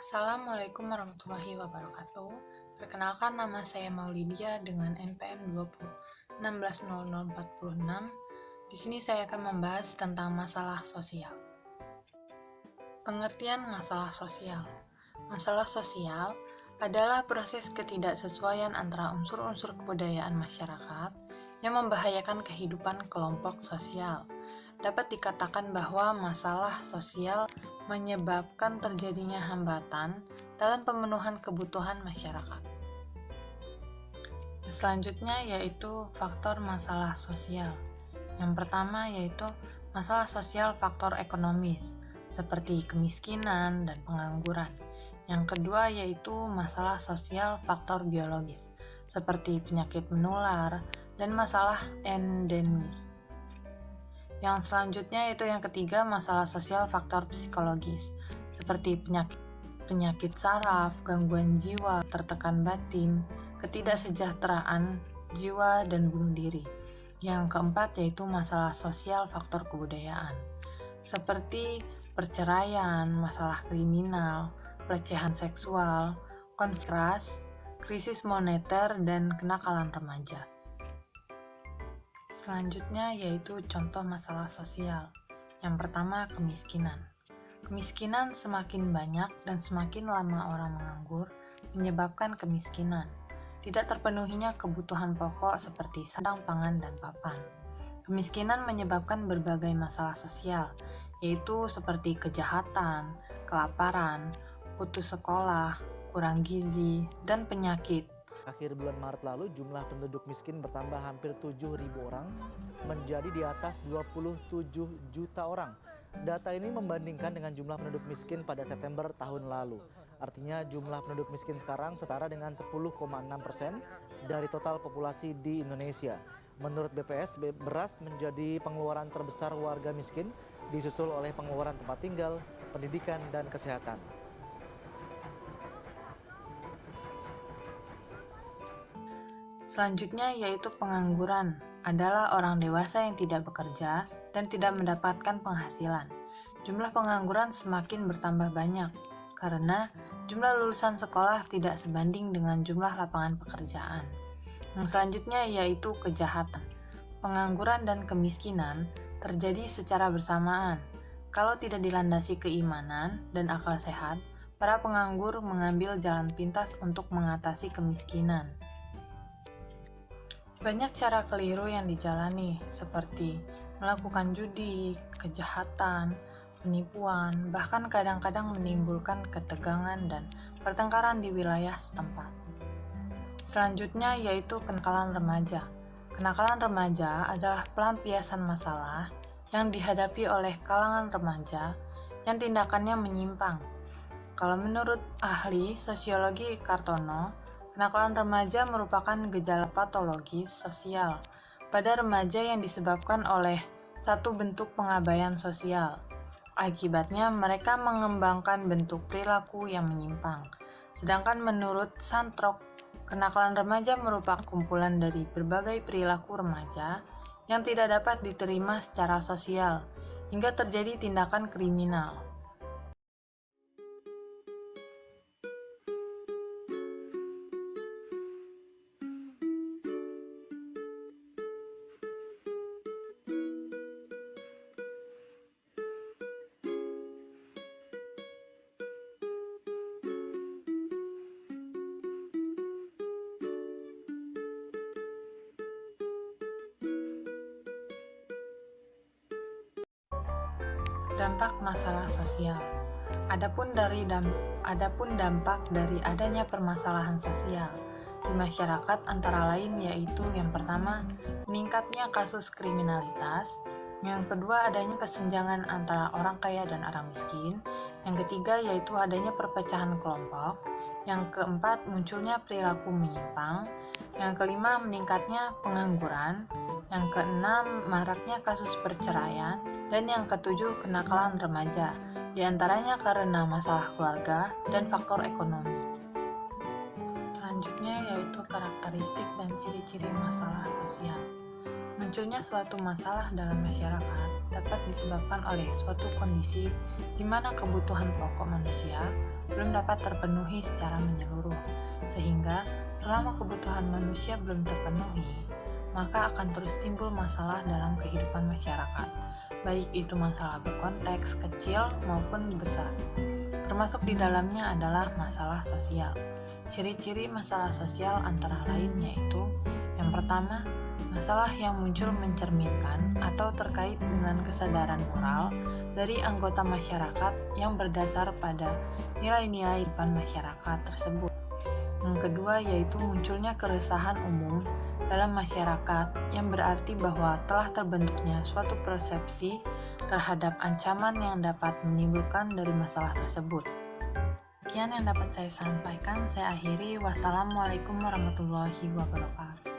Assalamualaikum warahmatullahi wabarakatuh. Perkenalkan, nama saya Maulidia dengan NPM 20160046. Di sini saya akan membahas tentang masalah sosial. Pengertian masalah sosial. Masalah sosial adalah proses ketidaksesuaian antara unsur-unsur kebudayaan masyarakat yang membahayakan kehidupan kelompok sosial. Dapat dikatakan bahwa masalah sosial menyebabkan terjadinya hambatan dalam pemenuhan kebutuhan masyarakat. Selanjutnya yaitu faktor masalah sosial. Yang pertama yaitu masalah sosial faktor ekonomis, seperti kemiskinan dan pengangguran. Yang kedua yaitu masalah sosial faktor biologis, seperti penyakit menular dan masalah endemis. Yang selanjutnya yaitu yang ketiga, masalah sosial faktor psikologis, seperti penyakit saraf, gangguan jiwa, tertekan batin, ketidaksejahteraan jiwa, dan bunuh diri. Yang keempat yaitu masalah sosial faktor kebudayaan, seperti perceraian, masalah kriminal, pelecehan seksual, konflik, krisis moneter, dan kenakalan remaja. Selanjutnya yaitu contoh masalah sosial. Yang pertama, kemiskinan. Kemiskinan semakin banyak dan semakin lama orang menganggur menyebabkan kemiskinan. Tidak terpenuhinya kebutuhan pokok seperti sandang, pangan, dan papan. Kemiskinan menyebabkan berbagai masalah sosial, yaitu seperti kejahatan, kelaparan, putus sekolah, kurang gizi, dan penyakit. Akhir bulan Maret lalu, jumlah penduduk miskin bertambah hampir 7.000 orang, menjadi di atas 27 juta orang. Data ini membandingkan dengan jumlah penduduk miskin pada September tahun lalu. Artinya jumlah penduduk miskin sekarang setara dengan 10,6% dari total populasi di Indonesia. Menurut BPS, beras menjadi pengeluaran terbesar warga miskin, disusul oleh pengeluaran tempat tinggal, pendidikan, dan kesehatan. Selanjutnya yaitu pengangguran, adalah orang dewasa yang tidak bekerja dan tidak mendapatkan penghasilan. Jumlah pengangguran semakin bertambah banyak karena jumlah lulusan sekolah tidak sebanding dengan jumlah lapangan pekerjaan. Yang selanjutnya yaitu kejahatan. Pengangguran dan kemiskinan terjadi secara bersamaan. Kalau tidak dilandasi keimanan dan akal sehat, para penganggur mengambil jalan pintas untuk mengatasi kemiskinan. Banyak cara keliru yang dijalani, seperti melakukan judi, kejahatan, penipuan, bahkan kadang-kadang menimbulkan ketegangan dan pertengkaran di wilayah setempat. Selanjutnya yaitu kenakalan remaja. Kenakalan remaja adalah pelampiasan masalah yang dihadapi oleh kalangan remaja yang tindakannya menyimpang. Kalau menurut ahli sosiologi Kartono, kenakalan remaja merupakan gejala patologis sosial pada remaja yang disebabkan oleh satu bentuk pengabaian sosial. Akibatnya, mereka mengembangkan bentuk perilaku yang menyimpang. Sedangkan menurut Santrok, kenakalan remaja merupakan kumpulan dari berbagai perilaku remaja yang tidak dapat diterima secara sosial, hingga terjadi tindakan kriminal. Dampak masalah sosial. Adapun dampak dari adanya permasalahan sosial di masyarakat antara lain yaitu yang pertama, meningkatnya kasus kriminalitas, yang kedua adanya kesenjangan antara orang kaya dan orang miskin, yang ketiga yaitu adanya perpecahan kelompok, yang keempat munculnya perilaku menyimpang, yang kelima meningkatnya pengangguran, yang keenam maraknya kasus perceraian, dan yang ketujuh kenakalan remaja, diantaranya karena masalah keluarga dan faktor ekonomi. Selanjutnya yaitu karakteristik dan ciri-ciri masalah sosial. Munculnya suatu masalah dalam masyarakat dapat disebabkan oleh suatu kondisi di mana kebutuhan pokok manusia belum dapat terpenuhi secara menyeluruh, sehingga selama kebutuhan manusia belum terpenuhi, maka akan terus timbul masalah dalam kehidupan masyarakat, baik itu masalah berkonteks kecil maupun besar. Termasuk di dalamnya adalah masalah sosial. Ciri-ciri masalah sosial antara lain yaitu: yang pertama, masalah yang muncul mencerminkan atau terkait dengan kesadaran moral dari anggota masyarakat yang berdasar pada nilai-nilai depan masyarakat tersebut. Yang kedua yaitu munculnya keresahan umum dalam masyarakat yang berarti bahwa telah terbentuknya suatu persepsi terhadap ancaman yang dapat menimbulkan dari masalah tersebut. Sekian yang dapat saya sampaikan. Saya akhiri. Wassalamualaikum warahmatullahi wabarakatuh.